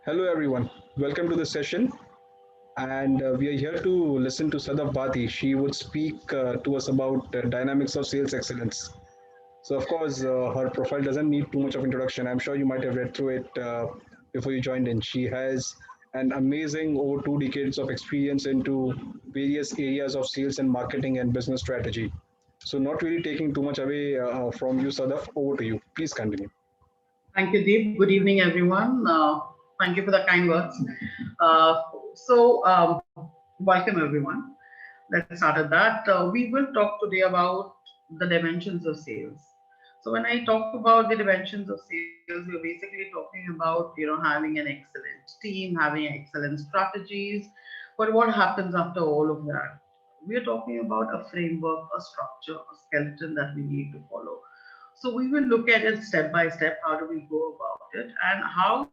Hello, everyone. Welcome to the session. And we are here to listen to Sadaf Bhati. She would speak to us about dynamics of sales excellence. So, of course, her profile doesn't need too much of introduction. I'm sure you might have read through it before you joined in. She has an amazing over 2 decades of experience into various areas of sales and marketing and business strategy. So, not really taking too much away from you, Sadaf. Over to you. Please continue. Thank you, Deep. Good evening, everyone. Thank you for the kind words. Uh, Welcome, everyone. Let's start at that. We will talk today about the dimensions of sales. So, when I talk about the dimensions of sales, we're basically talking about having an excellent team, having excellent strategies. But what happens after all of that? We're talking about a framework, a structure, a skeleton that we need to follow. So we will look at it step by step. How do we go about it, and how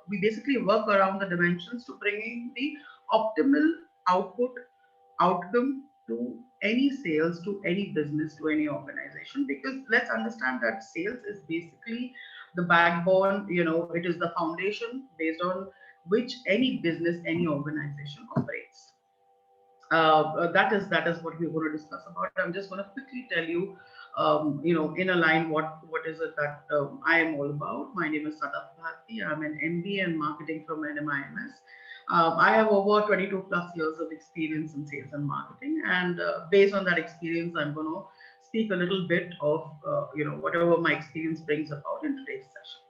we basically work around the dimensions to bringing the optimal output outcome to any sales, to any business, to any organization. Because let's understand that sales is basically the backbone. It is the foundation based on which any business, any organization operates. That is what we're going to discuss about. I'm just going to quickly tell you, in a line, what is it that I am all about. My name is Sadaf Bharti. I'm an MBA in marketing from NMIMS. I have over 22 plus years of experience in sales and marketing, and based on that experience, I'm going to speak a little bit of whatever my experience brings about in today's session.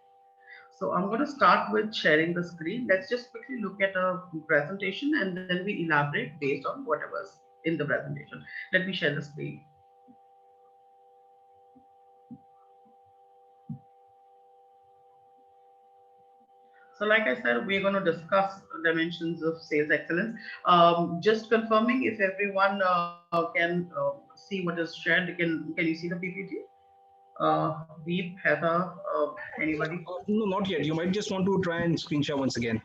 So I'm going to start with sharing the screen. Let's just quickly look at a presentation and then we elaborate based on whatever's in the presentation. Let me share the screen. So like I said, we're going to discuss dimensions of sales excellence. Just confirming if everyone can see what is shared. Can you see the PPT? Deep, Heather, anybody? No, not yet. You might just want to try and screen share once again.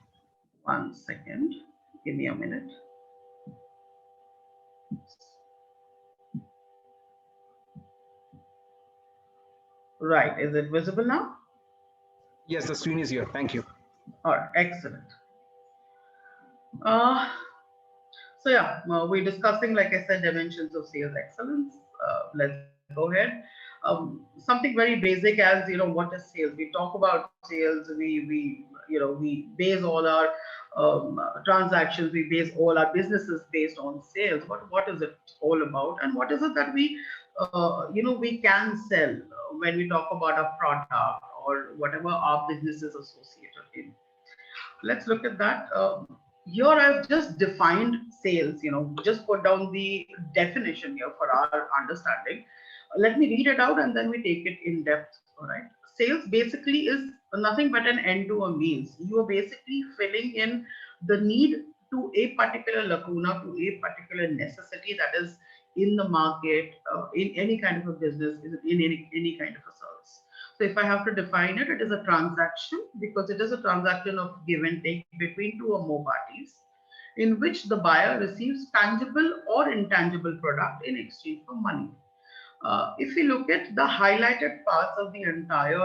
1 second. Give me a minute. Right. Is it visible now? Yes, the screen is here. Thank you. All right. Excellent. Uh, we're discussing, like I said, dimensions of sales excellence. Let's go ahead. Something very basic as what is sales. We talk about sales. We base all our transactions. We base all our businesses based on sales. But what is it all about? And what is it that we can sell when we talk about a product or whatever our business is associated in. Let's look at that. Here I've just defined sales, just put down the definition here for our understanding. Let me read it out and then we take it in depth. All right. Sales basically is nothing but an end to a means. You are basically filling in the need to a particular lacuna, to a particular necessity that is in the market, in any kind of a business, in any kind of a service. So if I have to define it, it is a transaction because it is a transaction of give and take between two or more parties in which the buyer receives tangible or intangible product in exchange for money. If we look at the highlighted parts of the entire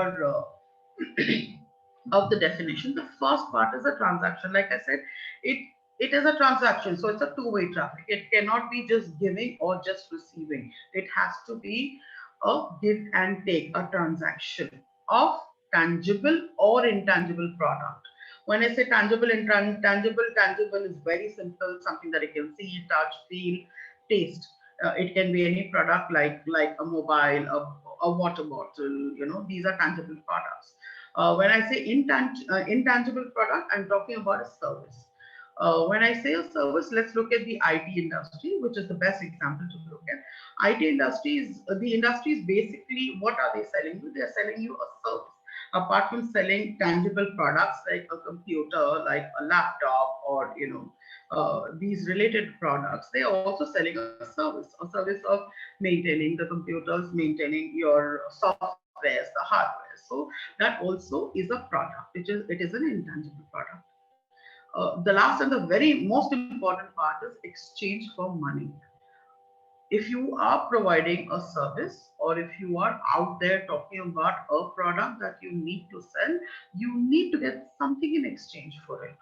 of the definition, the first part is a transaction. Like I said, it it is a transaction, so it's a two-way traffic. It cannot be just giving or just receiving. It has to be a give and take, a transaction of tangible or intangible product. When I say tangible and intangible, tangible is very simple, something that you can see, touch, feel, taste. It can be any product like a mobile, a water bottle. These are tangible products. When I say intangible product, I'm talking about a service. When I say a service, let's look at the IT industry, which is the best example to look at. IT industries, the industry is basically, what are they selling you? They're selling you a service. Apart from selling tangible products like a computer, like a laptop, or these related products, they are also selling a service of maintaining the computers, maintaining your softwares, the hardware. So that also is a product, it is an intangible product. The last and the very most important part is exchange for money. If you are providing a service, or if you are out there talking about a product that you need to sell, you need to get something in exchange for it.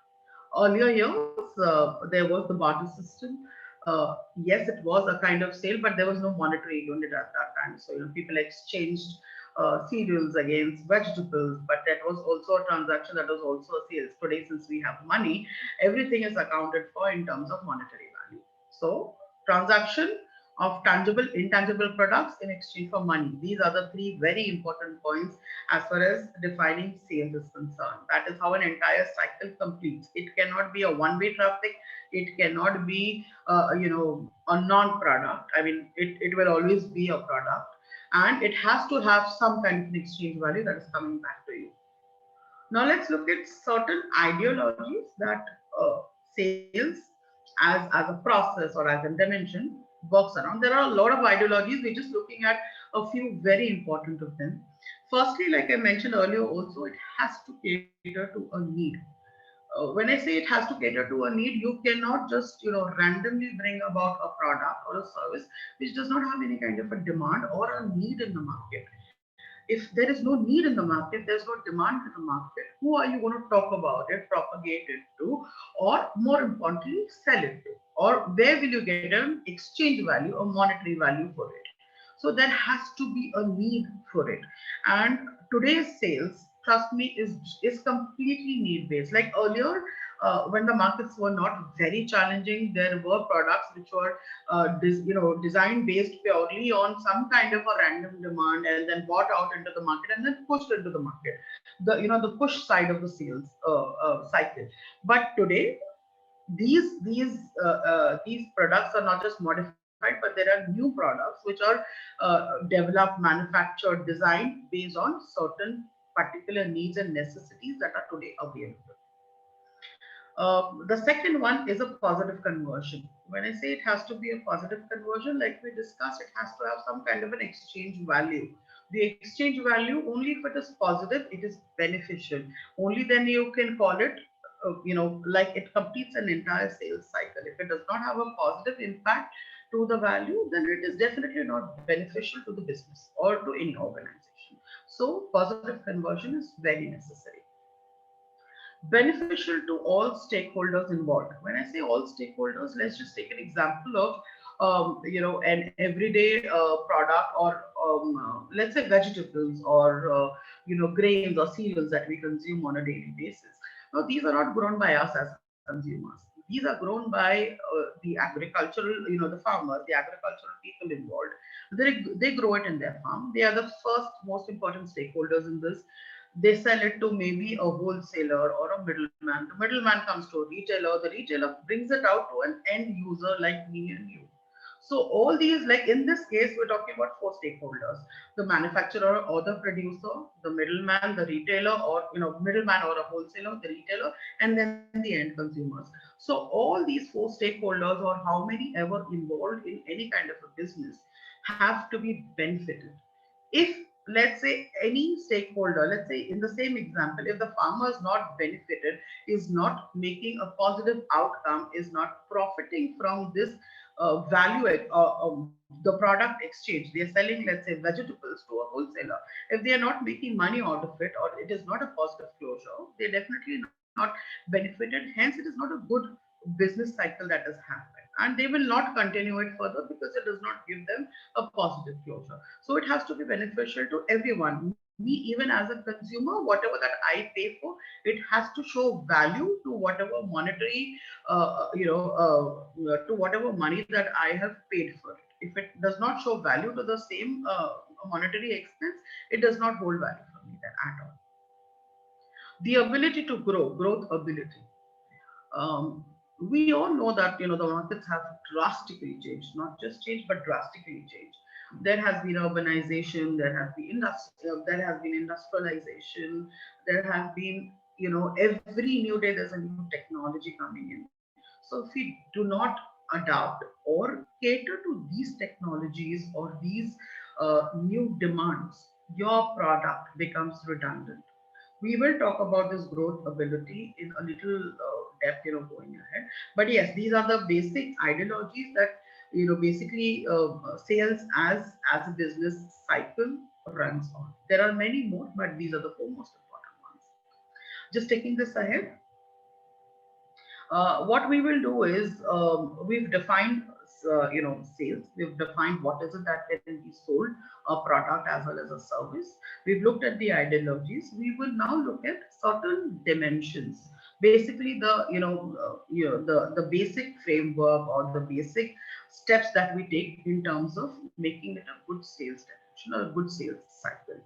Earlier years, there was the barter system. Yes, it was a kind of sale, but there was no monetary unit at that time. So, people exchanged cereals against vegetables, but that was also a transaction, that was also a sales. Today, since we have money, everything is accounted for in terms of monetary value. So, transaction of tangible, intangible products in exchange for money. These are the three very important points as far as defining sales is concerned. That is how an entire cycle completes. It cannot be a one-way traffic. It cannot be, a non-product. I mean, it will always be a product, and it has to have some kind of an exchange value that is coming back to you. Now let's look at certain ideologies that sales as a process or as a dimension works around. There are a lot of ideologies. We're just looking at a few very important of them. Firstly, like I mentioned earlier, also it has to cater to a need. When I say it has to cater to a need, you cannot just randomly bring about a product or a service which does not have any kind of a demand or a need in the market. If there is no need in the market, there's no demand in the market, who are you going to talk about it, propagate it to, or more importantly, sell it to? Or where will you get an exchange value or monetary value for it? So there has to be a need for it. And today's sales, trust me, is completely need based. Like earlier, when the markets were not very challenging, there were products which were designed based purely on some kind of a random demand, and then bought out into the market and then pushed into the market. The push side of the sales cycle. But today, these products are not just modified, but there are new products which are developed, manufactured, designed based on certain particular needs and necessities that are today available. The second one is a positive conversion. When I say it has to be a positive conversion, like we discussed, it has to have some kind of an exchange value. The exchange value, only if it is positive, it is beneficial. Only then you can call it, like it completes an entire sales cycle. If it does not have a positive impact to the value, then it is definitely not beneficial to the business or to any organization. So positive conversion is very necessary. Beneficial to all stakeholders involved. When I say all stakeholders, let's just take an example of an everyday product, or let's say vegetables, or grains or cereals that we consume on a daily basis. Now these are not grown by us as consumers. These are grown by the agricultural, the farmers, the agricultural people involved. They grow it in their farm. They are the first most important stakeholders in this. They sell it to maybe a wholesaler or a middleman. The middleman comes to a retailer. The retailer brings it out to an end user like me and you. So all these, like in this case, we're talking about four stakeholders: the manufacturer or the producer, the middleman, the retailer, or middleman or a wholesaler, the retailer, and then the end consumers. So all these four stakeholders, or how many ever involved in any kind of a business, have to be benefited. If, let's say, any stakeholder, let's say in the same example, if the farmer is not benefited, is not making a positive outcome, is not profiting from this value, the product exchange, they are selling, let's say, vegetables to a wholesaler. If they are not making money out of it, or it is not a positive closure, they definitely not benefited. Hence, it is not a good business cycle that has happened, and they will not continue it further because it does not give them a positive closure. So it has to be beneficial to everyone. Me, even as a consumer, whatever that I pay for, it has to show value to whatever monetary, to whatever money that I have paid for it. If it does not show value to the same monetary expense, it does not hold value for me then at all. The ability to grow, growth ability. Um, we all know that the markets have drastically changed, not just changed but drastically changed. There has been urbanization, there has been industrialization, there have been, every new day there's a new technology coming in. So if we do not adapt or cater to these technologies or these new demands, your product becomes redundant. We will talk about this growth ability in a little depth, going ahead. But yes, these are the basic ideologies that basically sales as a business cycle runs on. There are many more, but these are the four most important ones. Just taking this ahead, what we will do is we've defined sales. We've defined what is it that can be sold, a product as well as a service. We've looked at the ideologies. We will now look at certain dimensions, basically the basic framework or the basic steps that we take in terms of making it a good sales dimension or a good sales cycle.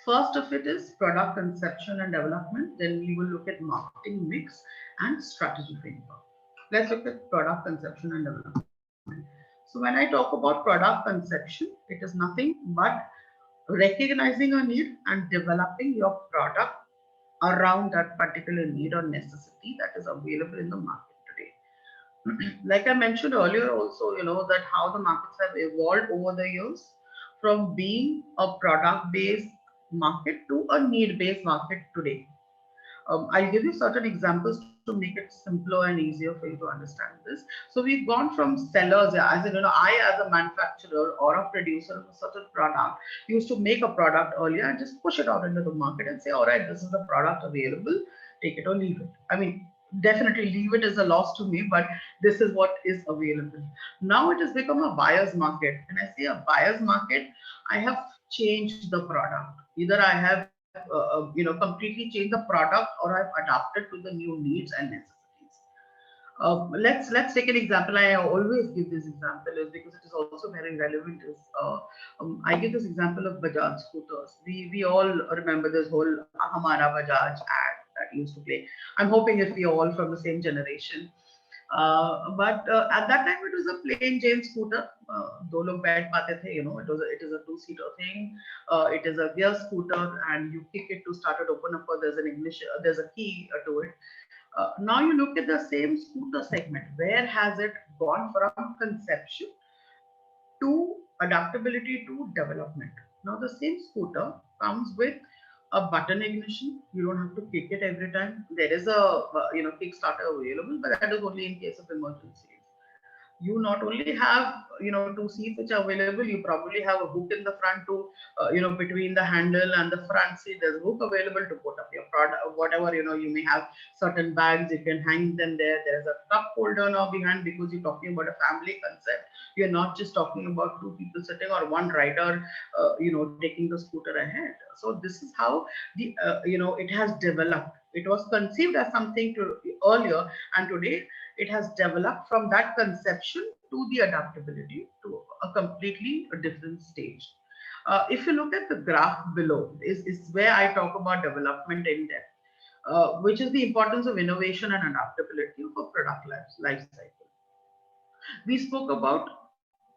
First of it is product conception and development. Then we will look at marketing mix and strategy framework. Let's look at product conception and development. So when I talk about product conception, it is nothing but recognizing a need and developing your product around that particular need or necessity that is available in the market today. Like I mentioned earlier also, that how the markets have evolved over the years from being a product based market to a need based market today. I'll give you certain examples to make it simpler and easier for you to understand this. So we've gone from sellers, as in, I as a manufacturer or a producer of a certain product used to make a product earlier and just push it out into the market and say, all right, this is the product available, take it or leave it. I mean, definitely leave it is a loss to me, but this is what is available. Now it has become a buyer's market. When I say a buyer's market, I have changed the product. Either I have completely changed the product or I've adapted to the new needs and necessities. Let's take an example. I always give this example is because it is also very relevant. Is I give this example of Bajaj scooters. We all remember this whole Hamara Bajaj ad that used to play. I'm hoping if we are all from the same generation. But at that time it was a plain Jane scooter. दो लोग बैठ पाते थे, it is a two-seater thing. It is a gear scooter, and you kick it to start it, open up. There's an ignition, there's a key to it. Now you look at the same scooter segment. Where has it gone from conception to adaptability to development? Now the same scooter comes with a button ignition. You don't have to kick it every time. There is a Kickstarter available, but that is only in case of emergencies. You not only have two seats which are available, you probably have a hook in the front to between the handle and the front seat. There's a hook available to put up your product, whatever you may have certain bags, you can hang them there. There's a cup holder now behind, because you're talking about a family concept. You're not just talking about two people sitting or one rider taking the scooter ahead. So this is how the it has developed. It was conceived as something earlier, and today it has developed from that conception to the adaptability to a completely different stage. If you look at the graph below, is where I talk about development in depth, which is the importance of innovation and adaptability for product life cycle. We spoke about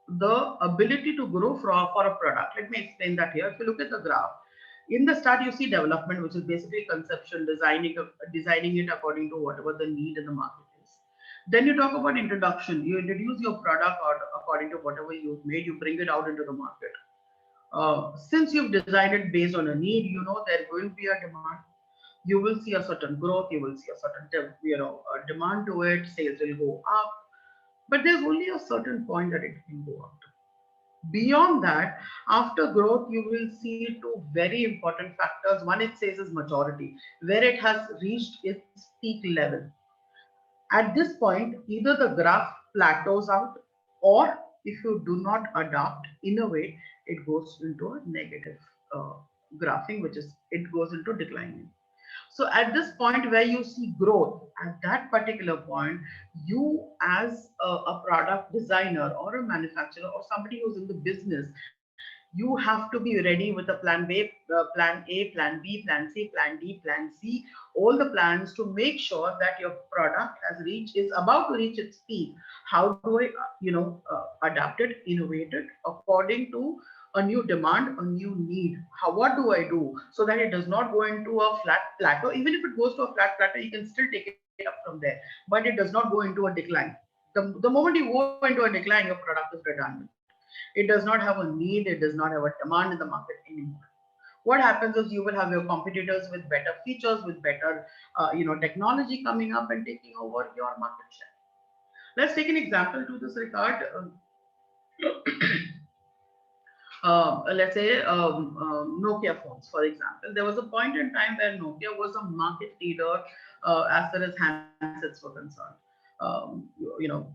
the ability to grow for a product. Let me explain that here. If you look at the graph, in the start you see development, which is basically conception, designing it according to whatever the need in the market is. Then you talk about introduction. You introduce your product or according to whatever you've made, you bring it out into the market. Since you've designed it based on a need, there will be a demand. You will see a certain growth. You will see a certain demand to it. Sales will go up, but there's only a certain point that it can go up to. Beyond that, after growth, you will see two very important factors. One, it says, is maturity, where it has reached its peak level. At this point, either the graph plateaus out, or if you do not adapt, innovate, it goes into a negative graphing, which is it goes into declining. So at this point where you see growth, at that particular point, you as a product designer or a manufacturer or somebody who's in the business, you have to be ready with a plan B, plan A, plan B, plan C, plan D, plan C, all the plans to make sure that your product is about to reach its peak. How do I, adapt it, innovate it according to a new demand, a new need? What do I do so that it does not go into a flat plateau? Even if it goes to a flat plateau, you can still take it up from there, but it does not go into a decline. The moment you go into a decline, your product is redundant. It does not have a need. It does not have a demand in the market anymore. What happens is you will have your competitors with better features, with better, technology coming up and taking over your market share. Let's take an example to this regard. Let's say Nokia phones, for example. There was a point in time where Nokia was a market leader as far as handsets were concerned. You know,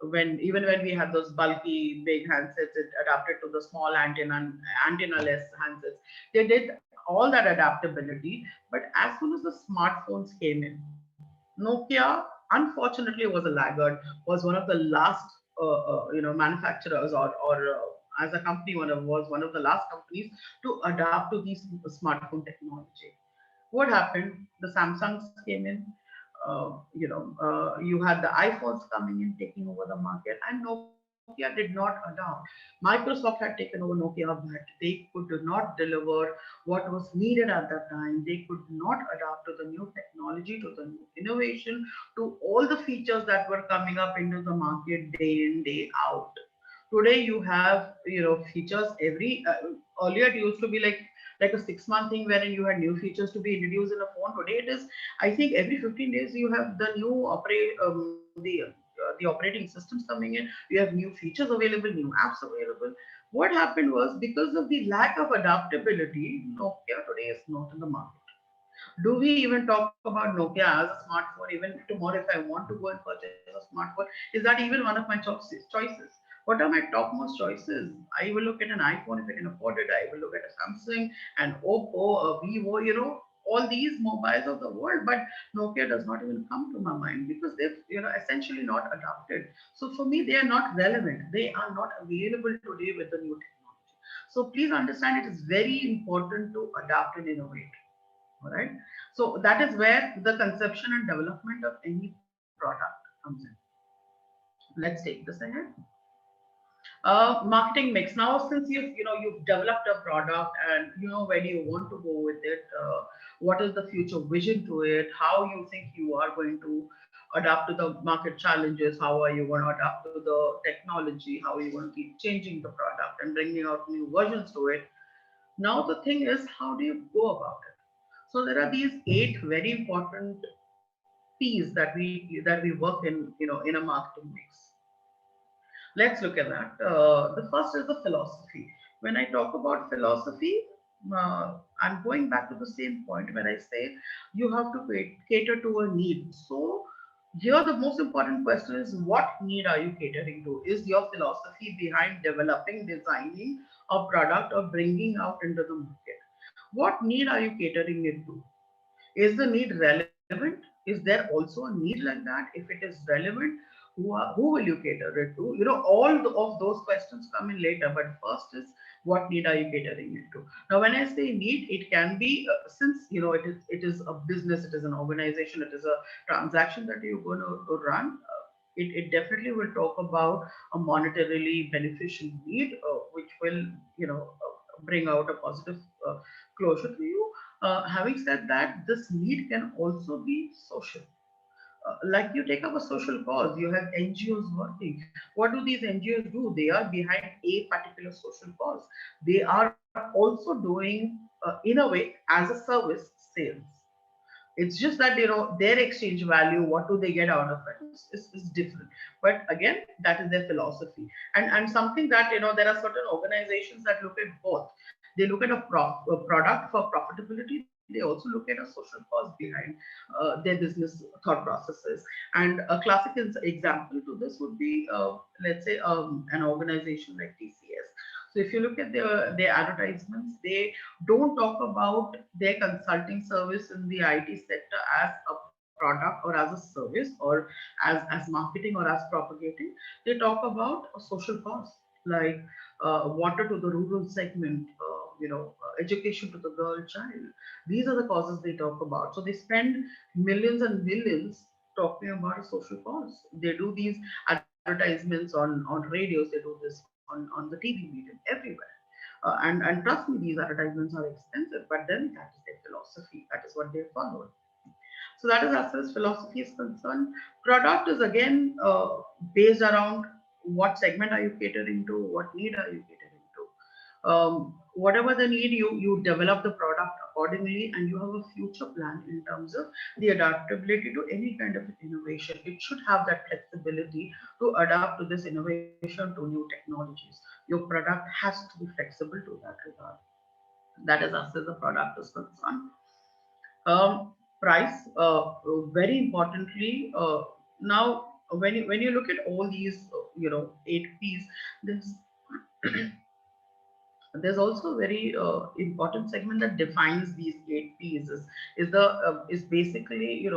when we had those bulky big handsets, it adapted to the small antenna-less handsets. They did all that adaptability, but as soon as the smartphones came in, Nokia, unfortunately, was a laggard. Was one of the last, manufacturers or as a company, was one of the last companies to adapt to these smartphone technology. What happened? The Samsungs came in. You had the iPhones coming in, taking over the market, and Nokia did not adapt. Microsoft had taken over Nokia, but they could not deliver what was needed at that time. They could not adapt to the new technology, to the new innovation, to all the features that were coming up into the market day in, day out. Today you have features every earlier it used to be like a 6 month thing wherein you had new features to be introduced in a phone. Today it is, I think, every 15 days you have the new the operating systems coming in. You have new features available, new apps available. What happened was, because of the lack of adaptability, Nokia today is not in the market. Do we even talk about Nokia as a smartphone? Even tomorrow, if I want to go and purchase a smartphone, is that even one of my choices? What are my topmost choices? I will look at an iPhone if I can afford it. I will look at a Samsung, an Oppo, a Vivo, all these mobiles of the world. But Nokia does not even come to my mind because they've, essentially not adapted. So for me, they are not relevant. They are not available today with the new technology. So please understand, it is very important to adapt and innovate. All right. So that is where the conception and development of any product comes in. Let's take this ahead. Marketing mix. Now, since you've developed a product and you know where do you want to go with it, what is the future vision to it, how you think you are going to adapt to the market challenges, how are you going to adapt to the technology, how are you going to keep changing the product and bringing out new versions to it. Now the thing is, how do you go about it? So there are these 8 very important P's that we work in a marketing mix. Let's look at that. The first is the philosophy. When I talk about philosophy, I'm going back to the same point where I say you have to cater to a need. So here the most important question is, what need are you catering to? Is your philosophy behind developing, designing a product or bringing out into the market? What need are you catering it to? Is the need relevant? Is there also a need like that? If it is relevant, who will you cater it to? Of those questions come in later, but first is, what need are you catering it to? Now, when I say need, it can be since it is a business, it is an organization, it is a transaction that you're going to run. It definitely will talk about a monetarily beneficial need, which will bring out a positive closure to you. Having said that, this need can also be social. Like you take up a social cause, you have NGOs working. What do these NGOs do? They are behind a particular social cause. They are also doing, in a way, as a service, sales. It's just that their exchange value, what do they get out of it, is different. But again, that is their philosophy. And something that there are certain organizations that look at both. They look at a product for profitability. They also look at a social cause behind their business thought processes. And a classic example to this would be, let's say, an organization like TCS. So if you look at their advertisements, they don't talk about their consulting service in the IT sector as a product or as a service or as marketing or as propagating. They talk about a social cause, like water to the rural segment, education to the girl child. These are the causes they talk about. So they spend millions and millions talking about a social cause. They do these advertisements on radios. They do this on the TV medium everywhere. And trust me, these advertisements are expensive, but then that is their philosophy. That is what they follow. So that is as far as philosophy is concerned. Product is again based around what segment are you catering to, what need are you catering to. Whatever the need, you develop the product accordingly, and you have a future plan in terms of the adaptability to any kind of innovation. It should have that flexibility to adapt to this innovation, to new technologies. Your product has to be flexible to that regard. That is us as a product is concerned. Price, very importantly, now when you look at all these, 8 Ps, there's there's also a very important segment that defines these 8 Ps is basically,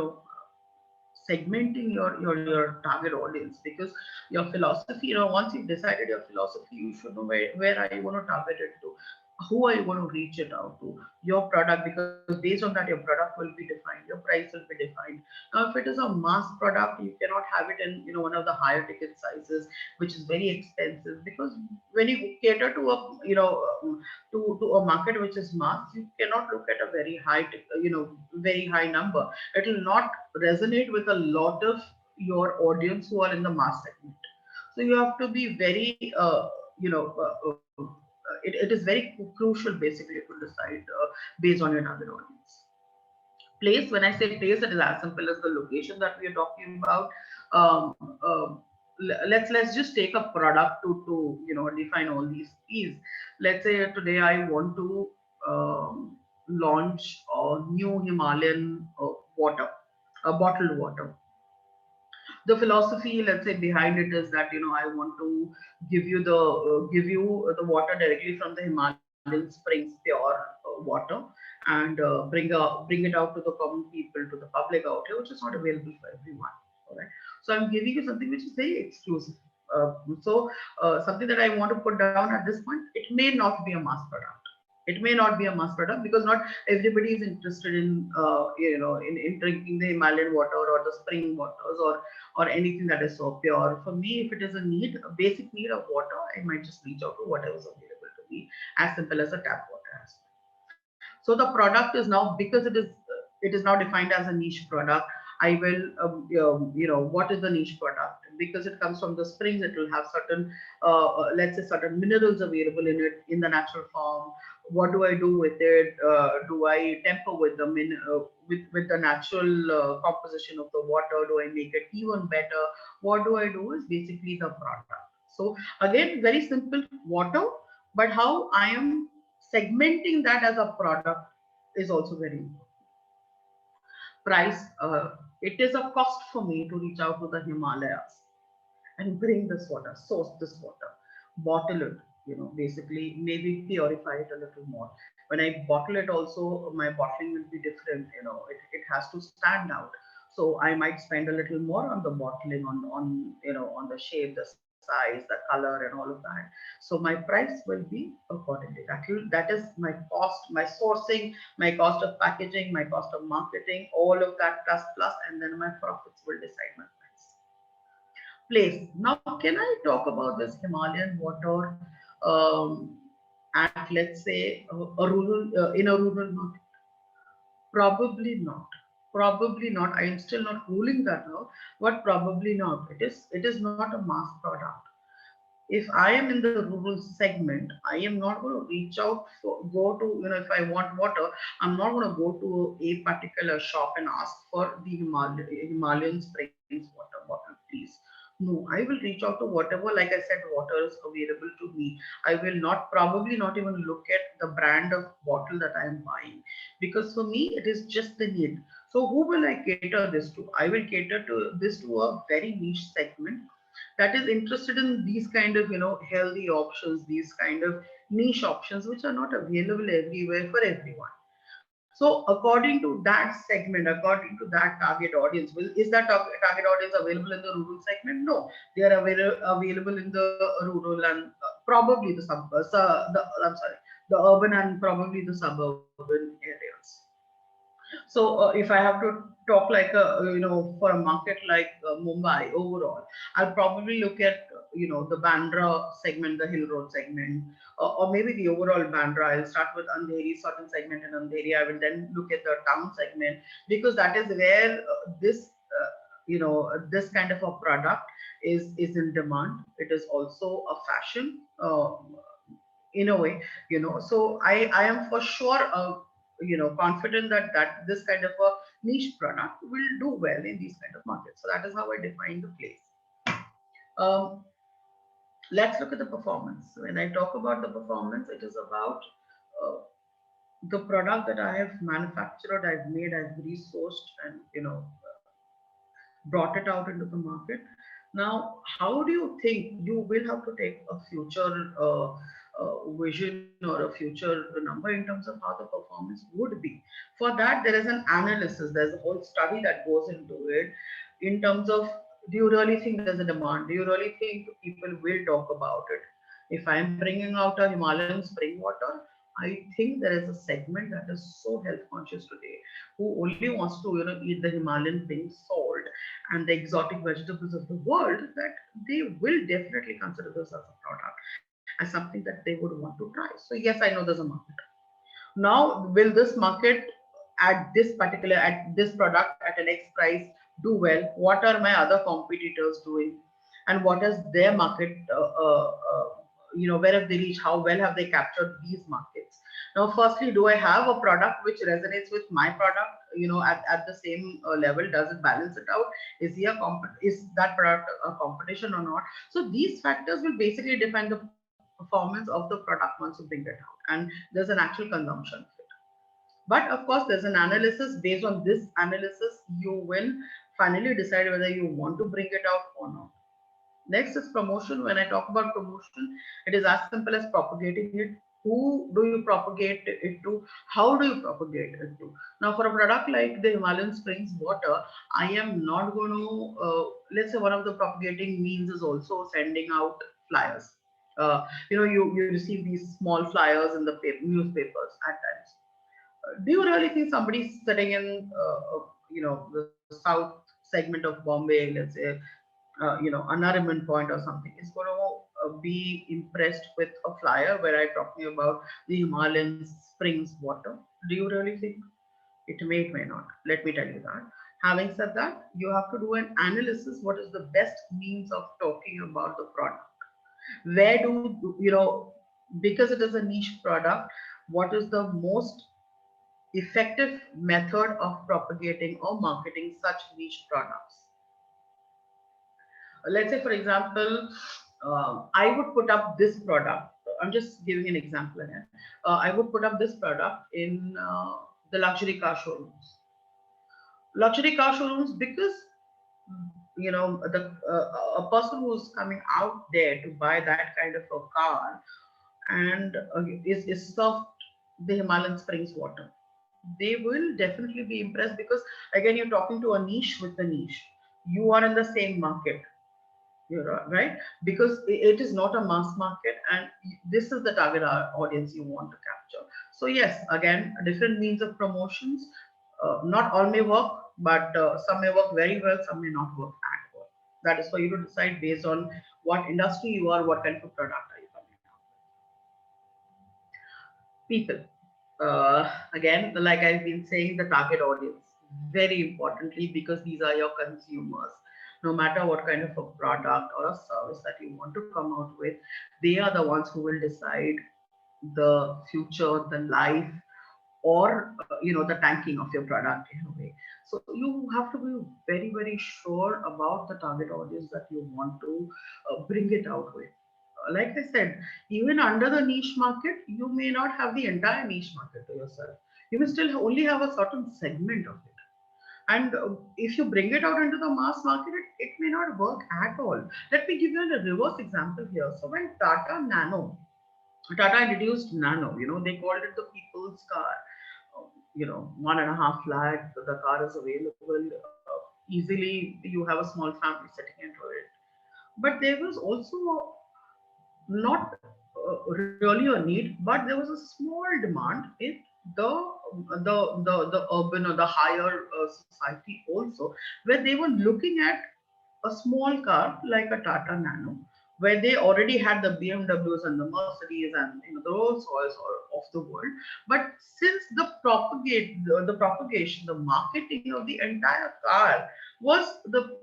segmenting your target audience, because your philosophy, once you've decided your philosophy, you should know where are you going to target it to, who are you going to reach it out to, your product, because based on that your product will be defined, your price will be defined. Now if it is a mass product, you cannot have it in, one of the higher ticket sizes, which is very expensive, because when you cater to a, to a market which is mass, you cannot look at a very high, very high number. It will not resonate with a lot of your audience who are in the mass segment. So you have to be very, it is very crucial basically to decide based on your target audience. Place, when I say place, it is as simple as the location that we are talking about. um, um, let's just take a product to define all these P's. Let's say today I want to launch a new Himalayan water, a bottled water. The philosophy, let's say, behind it is that, I want to give you the water directly from the Himalayan springs, pure water, and bring it out to the common people, to the public out here, which is not available for everyone. All right, so I'm giving you something which is very exclusive. Something that I want to put down at this point, it may not be a mass product. It may not be a mass product, because not everybody is interested in in drinking the Himalayan water or the spring waters, or anything that is so pure. For me, if it is a basic need of water, I might just reach out to whatever is available to me, as simple as a tap water has. So the product is now, because it is now defined as a niche product. I will, what is the niche product? Because it comes from the springs, it will have certain, let's say, certain minerals available in it in the natural form. What do I do with it? Do I temper with them with the natural composition of the water? Do I make it even better? What do I do is basically the product. So again, very simple, water, but how I am segmenting that as a product is also very important. Price, it is a cost for me to reach out to the Himalayas and bring this water, source this water, bottle it, basically maybe purify it a little more. When I bottle it also, my bottling will be different, it has to stand out. So I might spend a little more on the bottling, on the shape, the size, the color, and all of that. So my price will be accordingly. That is my cost, my sourcing, my cost of packaging, my cost of marketing, all of that plus, and then my profits will decide my price. Place. Now, can I talk about this Himalayan water at, let's say, a rural in a rural market? Probably not. Probably not. I am still not ruling that out, but probably not. It is not a mass product. If I am in the rural segment, I am not going to reach out go to, if I want water, I'm not going to go to a particular shop and ask for the Himalayan springs water bottle, please. No, I will reach out to whatever, like I said, water is available to me. I will not, probably not even look at the brand of bottle that I am buying, because for me it is just the need. So who will I cater this to? I will cater to this to a very niche segment that is interested in these kind of, healthy options, these kind of niche options which are not available everywhere for everyone. So according to that segment, according to that target audience, is that target audience available in the rural segment? No, they are available in the rural and probably the I'm sorry, the urban and probably the suburban areas. So if I have to talk like for a market like Mumbai overall, I'll probably look at the Bandra segment, the Hill Road segment, or maybe the overall Bandra. I'll start with Andheri, certain segment in Andheri. I will then look at the town segment, because that is where this kind of a product is in demand. It is also a fashion in a way. So I am for sure. confident that this kind of a niche product will do well in these kind of markets. So that is how I define the place. Um, let's look at the performance. When I talk about the performance, it is about uh, the product that I have manufactured, I've made, I've resourced, and brought it out into the market. Now, how do you think you will have to take a future vision or a future number in terms of how the performance would be? For that, there is an analysis, there's a whole study that goes into it in terms of, do you really think there's a demand? Do you really think people will talk about it? If I'm bringing out a Himalayan spring water, I think there is a segment that is so health conscious today who only wants to eat the Himalayan pink salt and the exotic vegetables of the world, that they will definitely consider this as a product, as something that they would want to try. So yes, I know there's a market. Now, will this market at this product at an X price do well? What are my other competitors doing, and what is their market? Where have they reached? How well have they captured these markets? Now, firstly, do I have a product which resonates with my product? At the same level, does it balance it out? Is that product a competition or not? So these factors will basically define the performance of the product once you bring it out, and there's an actual consumption of it. But of course, there's an analysis. Based on this analysis, you will finally decide whether you want to bring it out or not. Next is promotion. When I talk about promotion, it is as simple as propagating it. Who do you propagate it to? How do you propagate it to? Now, for a product like the Himalayan Springs water, I am not going to, let's say one of the propagating means is also sending out flyers. You receive these small flyers in the newspapers at times. Do you really think somebody sitting in, the south segment of Bombay, let's say, a Nariman Point or something, is going to be impressed with a flyer where I'm talking about the Himalayan Springs water? Do you really think? It may not. Let me tell you that. Having said that, you have to do an analysis. What is the best means of talking about the product? Where because it is a niche product, what is the most effective method of propagating or marketing such niche products? Let's say, for example, I would put up this product. I'm just giving an example again. I would put up this product in the luxury car showrooms. Luxury car showrooms, because the a person who's coming out there to buy that kind of a car and is served the Himalayan Springs water, they will definitely be impressed, because again, you're talking to a niche with a niche. You are in the same market, you're right, because it is not a mass market, and this is the target audience you want to capture. So yes, again, different means of promotions. Not all may work, but some may work very well, some may not work at all. That is for you to decide based on what industry you are, what kind of product are you coming out with. People, again, like I've been saying, the target audience, very importantly, because these are your consumers. No matter what kind of a product or a service that you want to come out with, they are the ones who will decide the future, the life, or the tanking of your product in a way. So you have to be very, very sure about the target audience that you want to bring it out with. Like I said, even under the niche market, you may not have the entire niche market to yourself. You may still only have a certain segment of it. And if you bring it out into the mass market, it may not work at all. Let me give you a reverse example here. So when Tata introduced Nano, they called it the people's car. 1.5 lakh, the car is available easily. You have a small family sitting into it. But there was also not really a need, but there was a small demand in the urban or the higher society also, where they were looking at a small car like a Tata Nano, where they already had the BMWs and the Mercedes and the Rolls Royce of the world. But since the propagation, the marketing of the entire car was the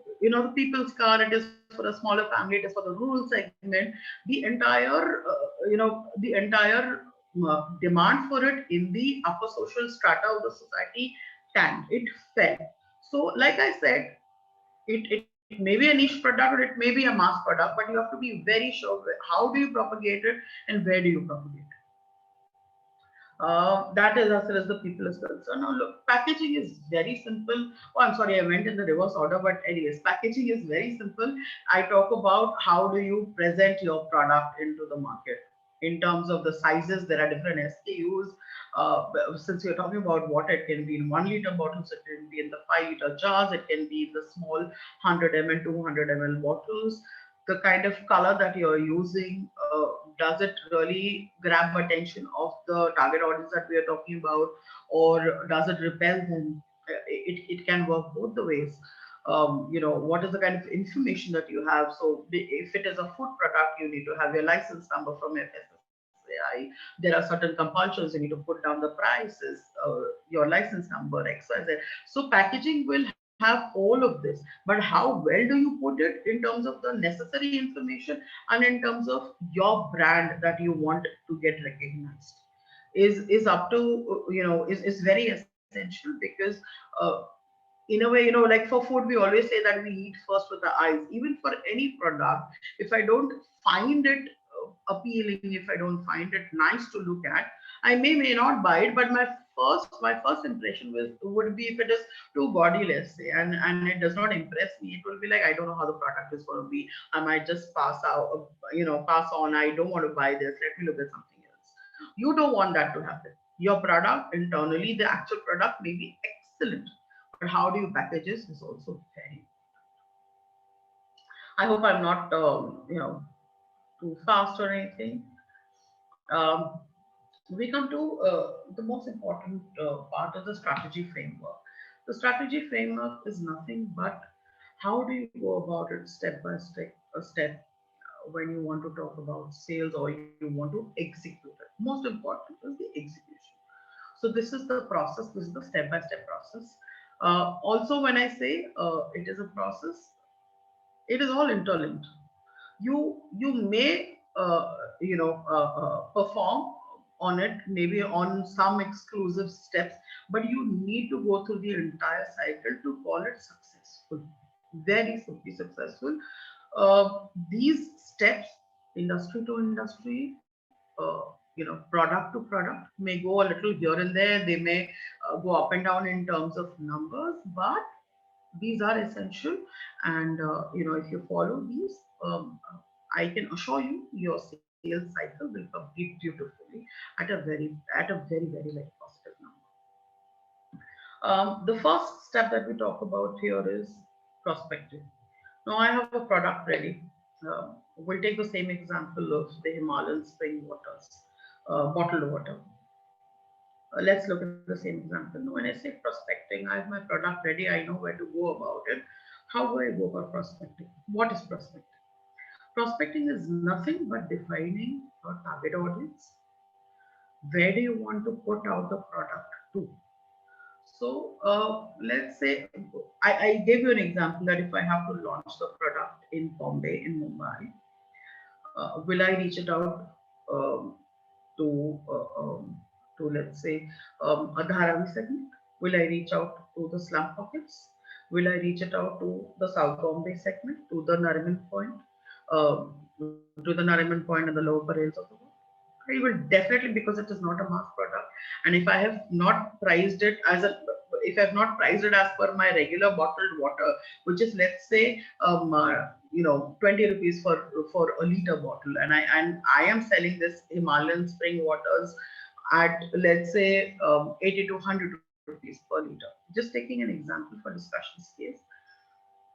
people's car, it is for a smaller family, it is for the rural segment. The entire demand for it in the upper social strata of the society tanked. It fell. So, like I said, it may be a niche product or it may be a mass product, but you have to be very sure how do you propagate it and where do you propagate it. That is as far as the people is concerned. Now, look, packaging is very simple. Oh, I'm sorry, I went in the reverse order, but anyways, packaging is very simple. I talk about how do you present your product into the market. In terms of the sizes, there are different SKUs. Since you're talking about water, it can be in 1 liter bottles, it can be in the 5 liter jars, it can be in the small 100 ml, 200 ml bottles. The kind of color that you're using, does it really grab attention of the target audience that we are talking about, or does it repel them? It can work both the ways. What is the kind of information that you have? So if it is a food product, you need to have your license number from FSSAI. There are certain compulsions. You need to put down the prices, your license number, XYZ. So packaging will have all of this, but how well do you put it in terms of the necessary information and in terms of your brand that you want to get recognized is up to is very essential, because uh, in a way, like for food, we always say that we eat first with the eyes. Even for any product, if I don't find it appealing, if I don't find it nice to look at, I may not buy it. But my first impression would be, if it is too gaudy, let's say, and it does not impress me, it will be like, I don't know how the product is going to be. I might just pass out, pass on. I don't want to buy this. Let me look at something else. You don't want that to happen. Your product internally, the actual product may be excellent, but how do you package this is also very. I hope I'm not, too fast or anything. Um, we come to the most important part of the strategy framework. The strategy framework is nothing but how do you go about it step by step when you want to talk about sales or you want to execute it. Most important is the execution. So this is the process. This is the step by step process. Also, when I say it is a process, it is all interlinked. You may perform on it, maybe on some exclusive steps, but you need to go through the entire cycle to call it successful, very simply successful. These steps, industry to industry, product to product, may go a little here and there. They may go up and down in terms of numbers, but these are essential. And if you follow these, I can assure you your sales cycle will complete beautifully at a very very positive number. The first step that we talk about here is prospecting. Now I have a product ready. We'll take the same example of the Himalayan spring waters, bottled water. Let's look at the same example. When I say prospecting, I have my product ready, I know where to go about it. How do I go about prospecting? What is prospecting? Prospecting is nothing but defining your target audience. Where do you want to put out the product to? So let's say I gave you an example that if I have to launch the product in Bombay, in Mumbai, will I reach it out um, to let's say a Dharavi segment? Will I reach out to the slum pockets? Will I reach it out to the South Bombay segment, to the Nariman Point, to the Nariman Point and the lower parels of the world? I will definitely, because it is not a mass product, and if I have not priced it as a, if I have not priced it as per my regular bottled water, which is, let's say 20 rupees for a liter bottle, and I am selling this Himalayan spring waters at, let's say 80 to 100 rupees per liter. Just taking an example for discussion's case.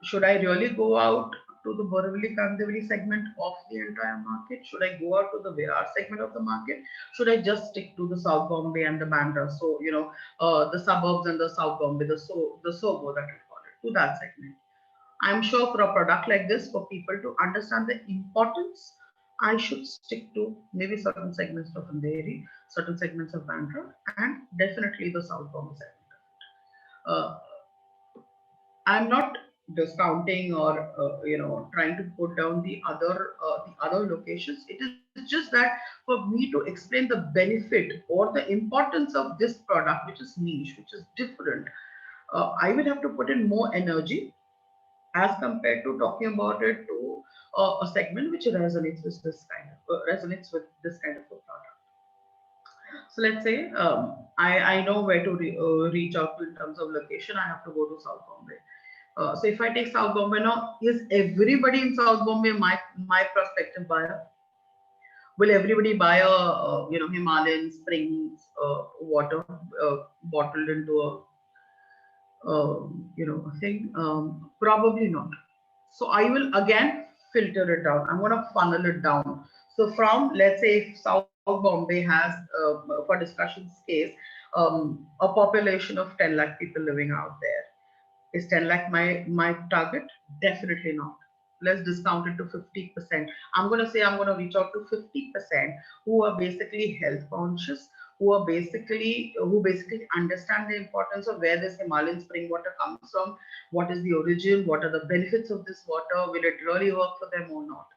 Should I really go out to the Borivali Kandivali segment of the entire market? Should I go out to the Virar segment of the market? Should I just stick to the South Bombay and the Bandra? So, the suburbs and the South Bombay, the Sobo that we call it, to that segment. I'm sure for a product like this, for people to understand the importance, I should stick to maybe certain segments of Andheri, certain segments of Bandra, and definitely the South Bombay segment. Uh, I'm not discounting or trying to put down the other locations. It is just that for me to explain the benefit or the importance of this product, which is niche, which is different, I will have to put in more energy as compared to talking about it to a segment which resonates with this kind of a product. So let's say I know where to reach out to in terms of location. I have to go to South Bombay. So if I take South Bombay now, is everybody in South Bombay my prospective buyer? Will everybody buy a Himalayan Springs water bottled into a thing? Probably not. So I will again filter it down. I'm going to funnel it down. So from, let's say, if South Bombay has, for discussion's case, a population of 10 lakh people living out there. Is 10 lakh my target? Definitely not. Let's discount it to 50%. I'm going to say I'm going to reach out to 50% who are basically health conscious, who basically understand the importance of where this Himalayan spring water comes from, what is the origin, what are the benefits of this water, will it really work for them or not.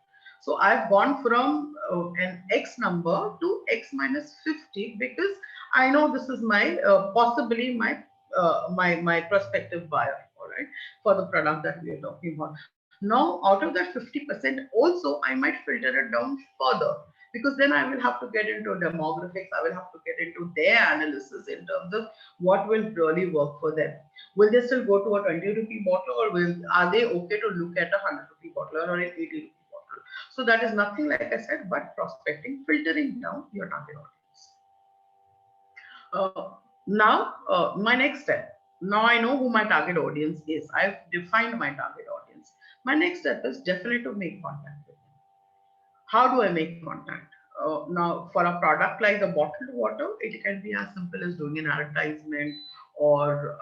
So I've gone from an X number to X minus 50 because I know this is my possibly my prospective buyer, all right, for the product that we are talking about. Now, out of that 50%, also I might filter it down further because then I will have to get into demographics. I will have to get into their analysis in terms of what will really work for them. Will they still go to a 20 rupee bottle, or are they okay to look at a 100 rupee bottle or an 80 rupee bottle? So that is nothing, like I said, but prospecting, filtering down your target audience. Now, my next step. Now I know who my target audience is. I've defined my target audience. My next step is definitely to make contact with them. How do I make contact? Now, for a product like the bottled water, it can be as simple as doing an advertisement or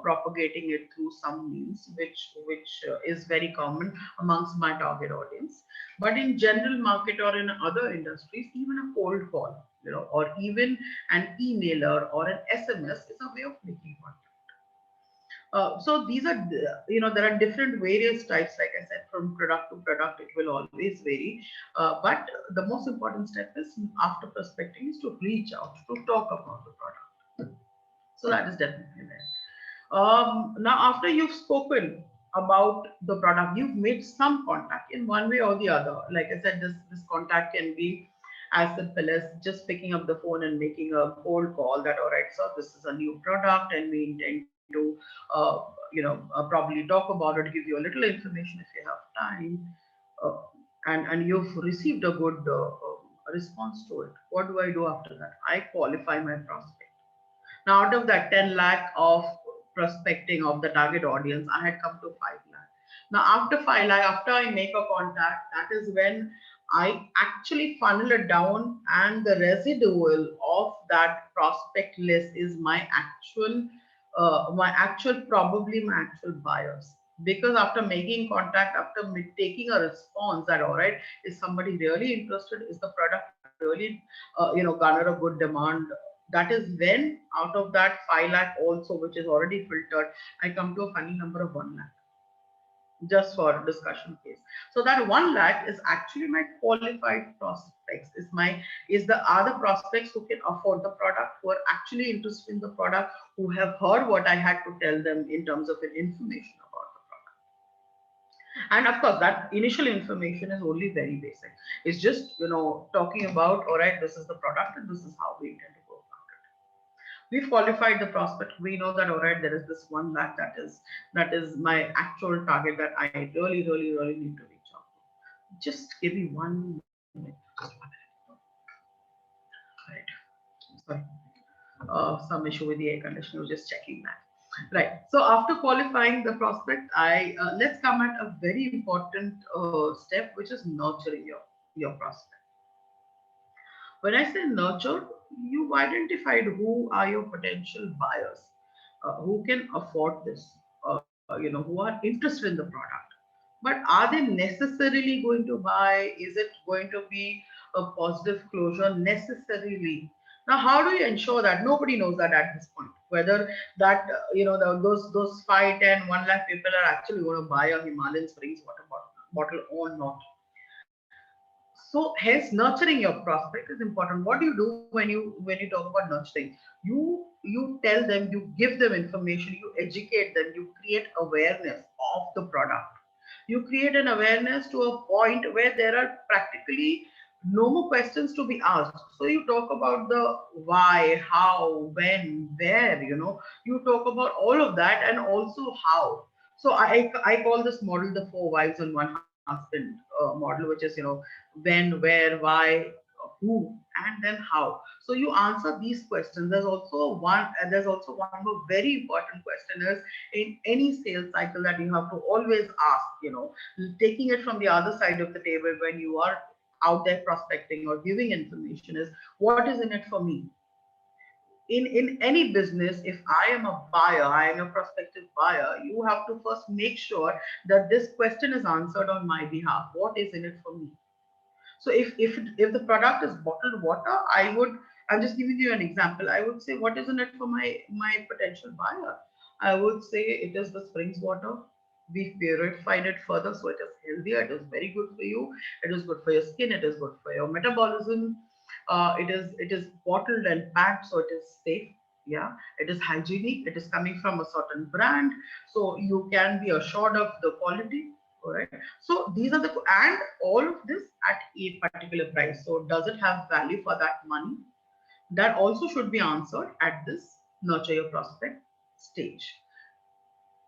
propagating it through some means, which is very common amongst my target audience. But in general market or in other industries, even a cold call, or even an emailer or an SMS is a way of making contact. So these are, there are different various types. Like I said, from product to product, it will always vary. But the most important step is after prospecting is to reach out to talk about the product. So that is definitely there. Now, after you've spoken about the product, you've made some contact in one way or the other. Like I said, this contact can be as simple as just picking up the phone and making a cold call that, all right, so this is a new product and we intend to probably talk about it, give you a little information if you have time, uh, and you've received a good response to it. What do I do after that? I qualify my prospect. Now, out of that 10 lakh of prospecting of the target audience, I had come to 5 lakh. Now, after 5 lakh, after I make a contact, that is when I actually funnel it down, and the residual of that prospect list is probably my actual buyers. Because after making contact, after taking a response that, all right, is somebody really interested? Is the product really, garner a good demand? That is when out of that 5 lakh also, which is already filtered, I come to a funny number of 1 lakh, just for discussion case. So that 1 lakh is actually my qualified prospects, is the other prospects who can afford the product, who are actually interested in the product, who have heard what I had to tell them in terms of information about the product. And of course, that initial information is only very basic. It's just, talking about, all right, this is the product and this is how we intend to go about it. We've qualified the prospect. We know that, all right, there is this 1 lakh that is my actual target that I really, really, really need to reach out to. Just give me 1 minute. Right. Sorry. Some issue with the air conditioner. Just checking that. Right. So after qualifying the prospect, let's come at a very important step, which is nurturing your prospect. When I say nurture, you've identified who are your potential buyers, who can afford this, who are interested in the product. But are they necessarily going to buy? Is it going to be a positive closure necessarily? Now, how do you ensure that? Nobody knows that at this point. whether that those 5, 10, 1 lakh people are actually going to buy a Himalayan Springs water bottle or not. So hence nurturing your prospect is important. What do you do when you talk about nurturing? You tell them, you give them information, you educate them, you create awareness of the product. You create an awareness to a point where there are practically no more questions to be asked. So you talk about the why, how, when, where, you talk about all of that, and also how. So I call this model the four wives and one husband model, which is when, where, why, who, and then how. So you answer these questions. There's also one more very important question is, in any sales cycle, that you have to always ask, taking it from the other side of the table when you are out there prospecting or giving information, is what is in it for me? In any business, if I am a buyer, I am a prospective buyer, you have to first make sure that this question is answered on my behalf. What is in it for me? So if the product is bottled water, I'm just giving you an example. I would say, what is in it for my potential buyer? I would say it is the springs water. We've purified it further, so it is healthier. It is very good for you. It is good for your skin. It is good for your metabolism. It is bottled and packed, so it is safe. Yeah, it is hygienic. It is coming from a certain brand, so you can be assured of the quality. All right. So these are and all of this at a particular price. So does it have value for that money? That also should be answered at this nurture your prospect stage.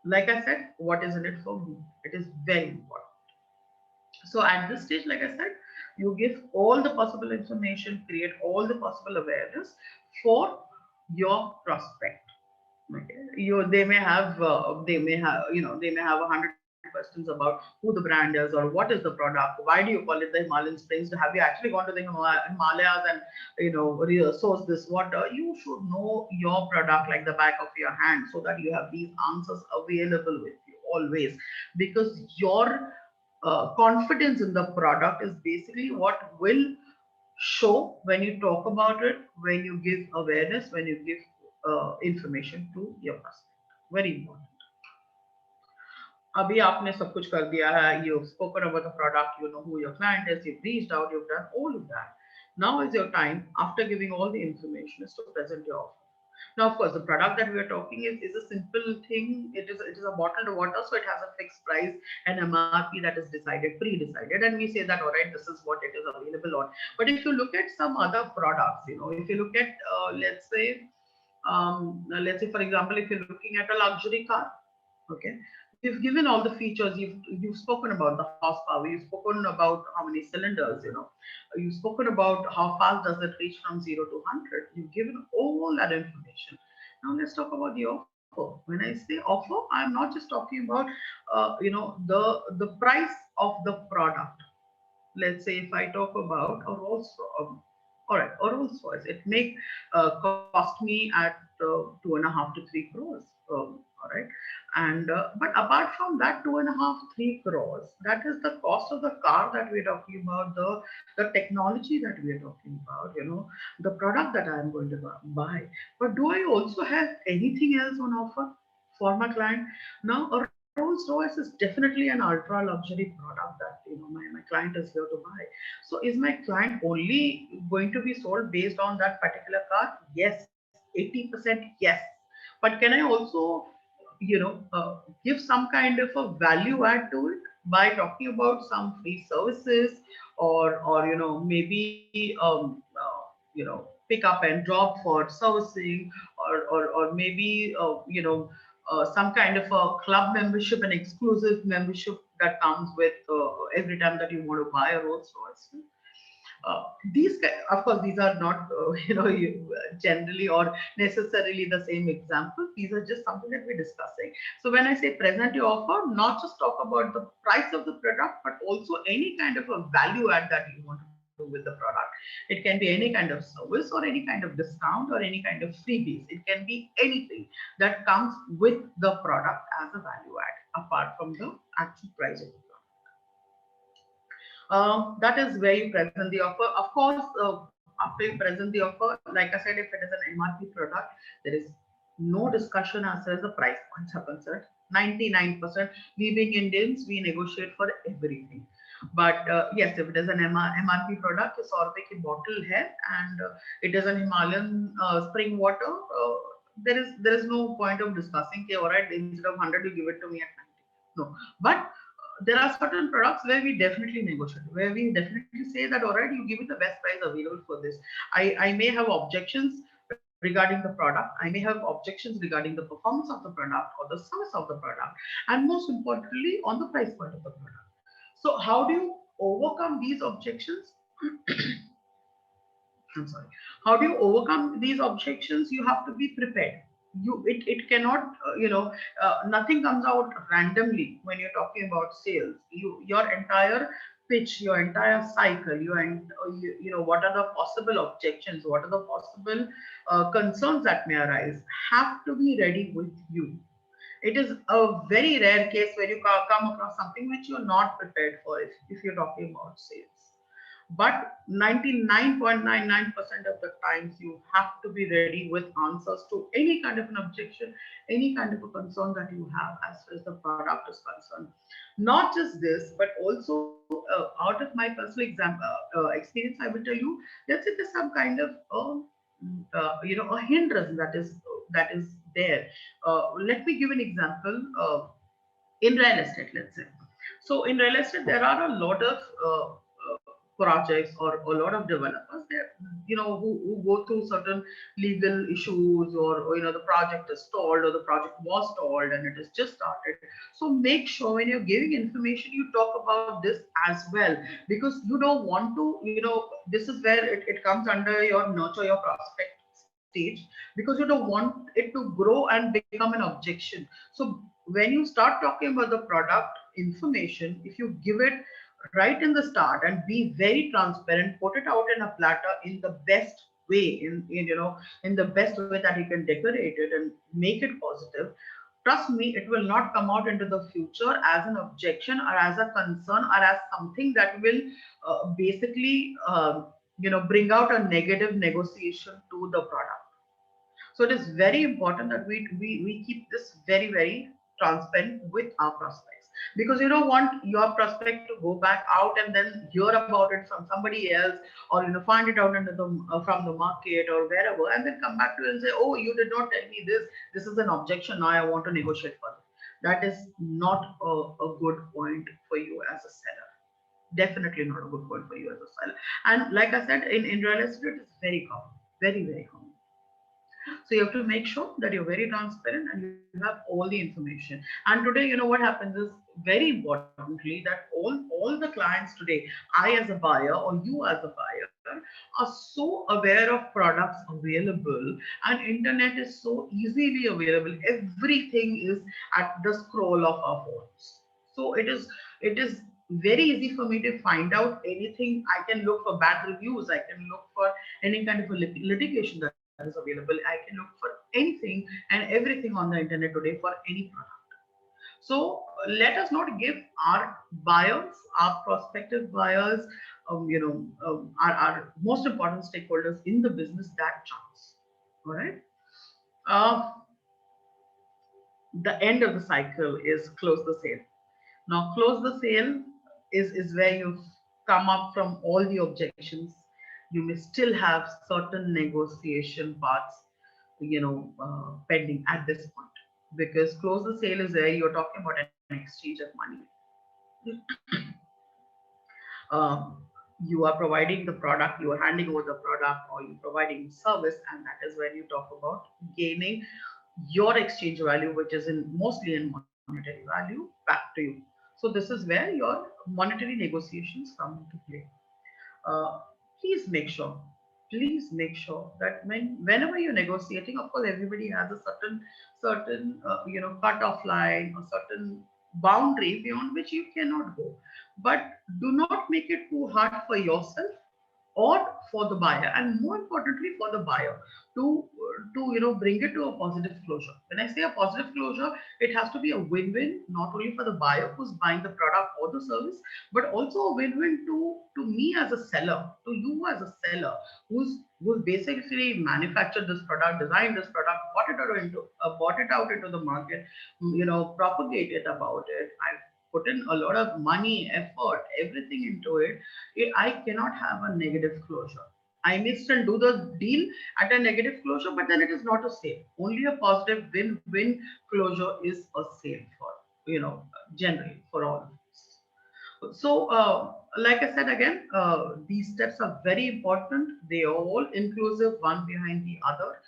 Like I said, what is in it for me? It is very important. So at this stage, like I said, you give all the possible information, create all the possible awareness for your prospect. Okay. They may have 100 questions about who the brand is or what is the product. Why do you call it the Himalayan Springs? Have you actually gone to the Himalayas and source this water? You should know your product like the back of your hand, so that you have these answers available with you always, because your confidence in the product is basically what will show when you talk about it, when you give awareness, when you give information to your customer. Very important. अभी आपने सब कुछ कर दिया है. You've spoken about the product, you know who your client is, you've reached out, you've done all of that. Now is your time, after giving all the information, is to present your offer. Now, of course, the product that we are talking is a simple thing. It is a bottled water, so it has a fixed price and MRP that is decided, pre-decided, and we say that, all right, this is what it is available on. But if you look at some other products, if you look at let's say, for example, if you're looking at a luxury car, okay, we've given all the features. You've spoken about the horsepower. You've spoken about how many cylinders. You've spoken about how fast does it reach from 0 to 100. You've given all that information. Now let's talk about the offer. When I say offer, I'm not just talking about the price of the product. Let's say if I talk about a Rolls, all right, a Rolls Royce, it may cost me at 2.5 to 3 crores. All right, and but apart from that 2.5, 3 crores, that is the cost of the car that we're talking about, the technology that we're talking about, the product that I'm going to buy. But do I also have anything else on offer for my client? Now, a Rolls Royce is definitely an ultra luxury product that my client is here to buy. So is my client only going to be sold based on that particular car? Yes, 80% yes. But can I also give some kind of a value add to it by talking about some free services, or maybe pick up and drop for servicing, or maybe some kind of a club membership, an exclusive membership that comes with every time that you want to buy a Rolls Royce. Of course, these are not generally or necessarily the same example. These are just something that we're discussing. So when I say present your offer, not just talk about the price of the product, but also any kind of a value add that you want to do with the product. It can be any kind of service or any kind of discount or any kind of freebies. It can be anything that comes with the product as a value add, apart from the actual price of the product. That is where you present the offer. Of course, after you present the offer, like I said, if it is an MRP product, there is no discussion as far as the price points are concerned. 99%, we being Indians, we negotiate for everything. But yes, if it is an MRP product, 100 की bottle hai, and it is an Himalayan spring water, there is no point of discussing. Okay, all right, instead of 100, you give it to me at 90. No, but there are certain products where we definitely negotiate, where we definitely say that, all right, you give me the best price available for this. I may have objections regarding the product. I may have objections regarding the performance of the product or the service of the product, and most importantly, on the price point of the product. So, how do you overcome these objections? I'm sorry. How do you overcome these objections? You have to be prepared. It cannot nothing comes out randomly when you're talking about sales. Your entire pitch, your entire cycle, what are the possible objections, what are the possible concerns that may arise, have to be ready with you. It is a very rare case where you come across something which you're not prepared for if you're talking about sales. But 99.99% of the times you have to be ready with answers to any kind of an objection, any kind of a concern that you have as far as the product is concerned. Not just this, but also out of my personal experience, I will tell you, let's say there's some kind of a hindrance that is there. Let me give an example. In real estate, let's say. So in real estate, there are a lot of projects or a lot of developers there, who go through certain legal issues, or the project is stalled or the project was stalled and it is just started. So make sure when you're giving information, you talk about this as well, because you don't want to, this is where it comes under your nurture your prospect stage, because you don't want it to grow and become an objection. So when you start talking about the product information, if you give it right in the start and be very transparent, put it out in a platter in the best way, in the best way that you can decorate it and make it positive. Trust me, it will not come out into the future as an objection or as a concern or as something that will basically bring out a negative negotiation to the product. So it is very important that we keep this very, very transparent with our prospects, because you don't want your prospect to go back out and then hear about it from somebody else, or find it out under the from the market or wherever, and then come back to you and say, oh, you did not tell me this. This is an objection. Now I want to negotiate further. That is not a good point for you as a seller. Definitely not a good point for you as a seller. And like I said, in real estate, it is very common, very, very common. So you have to make sure that you're very transparent and you have all the information. And today, what happens is, very importantly, that all the clients today, I as a buyer or you as a buyer, are so aware of products available, and internet is so easily available. Everything is at the scroll of our phones. So it is very easy for me to find out anything. I can look for bad reviews. I can look for any kind of a litigation that is available. I can look for anything and everything on the internet today for any product. So let us not give our buyers, our prospective buyers, our most important stakeholders in the business that chance. All right. Uh, the end of the cycle is close the sale. Now, close the sale is where you come up from all the objections. You may still have certain negotiation parts, pending at this point, because close the sale is where you're talking about an exchange of money. You are providing the product, you are handing over the product, or you're providing service, and that is when you talk about gaining your exchange value, which is in mostly in monetary value, back to you. So this is where your monetary negotiations come into play. Uh, please make sure, that whenever you're negotiating, of course, everybody has a certain cut-off line or certain boundary beyond which you cannot go. But do not make it too hard for yourself, or for the buyer, and more importantly for the buyer to bring it to a positive closure. When I say a positive closure, it has to be a win-win, not only for the buyer who's buying the product or the service, but also a win-win to me as a seller, to you as a seller, who's basically manufactured this product, designed this product, bought it out into the market, propagated about it. I put in a lot of money, effort, everything into it. I cannot have a negative closure. I may still do the deal at a negative closure, but then it is not a sale. Only a positive win-win closure is a sale for, generally for all of us. So, like I said again, these steps are very important. They are all inclusive, one behind the other.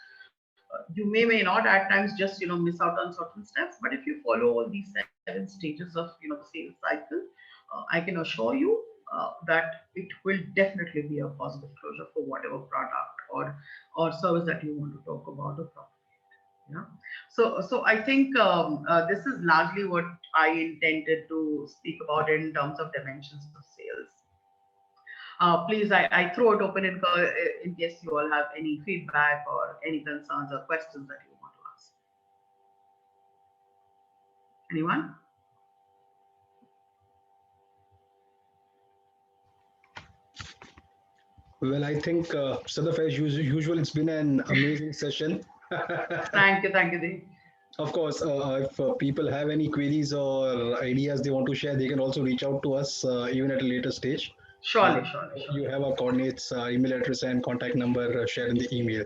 You may not at times just miss out on certain steps, but if you follow all these 7 stages of the sales cycle, I can assure you that it will definitely be a positive closure for whatever product or service that you want to talk about or propagate. Yeah. So I think this is largely what I intended to speak about in terms of dimensions of sales. Please, I throw it open in case you all have any feedback or any concerns or questions that you want to ask. Anyone? Well, I think, Sadaf, as usual, it's been an amazing session. Thank you, Deep. Of course, if people have any queries or ideas they want to share, they can also reach out to us even at a later stage. Surely, And surely, you surely. have our coordinates, email address, and contact number shared in the email.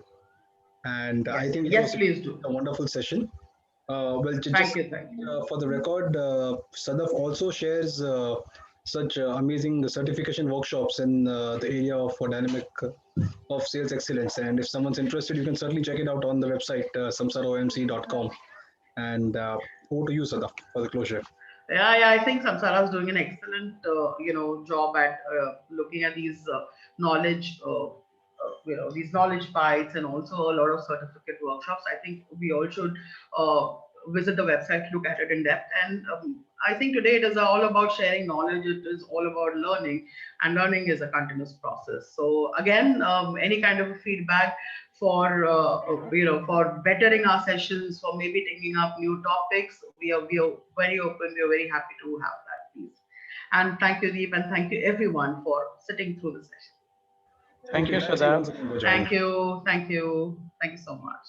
And I Yes, think this yes, was please do. a wonderful session. Well, just Thank you. for the record, Sadaf also shares such amazing certification workshops in the area of dynamic of sales excellence. And if someone's interested, you can certainly check it out on the website samsaraomc.com. And over to you, Sadaf, for the closure. Yeah, I think Samsara is doing an excellent, job at looking at these knowledge, these knowledge bites, and also a lot of certificate workshops. I think we all should uh, visit the website, look at it in depth, and I think today it is all about sharing knowledge. It is all about learning, and learning is a continuous process. So again, any kind of feedback for for bettering our sessions, for maybe taking up new topics, we are very open. We are very happy to have that, please. And thank you, Deep, and thank you everyone for sitting through the session. Thank Okay, you, thanks once Shraddha. again for joining. Thank you so much.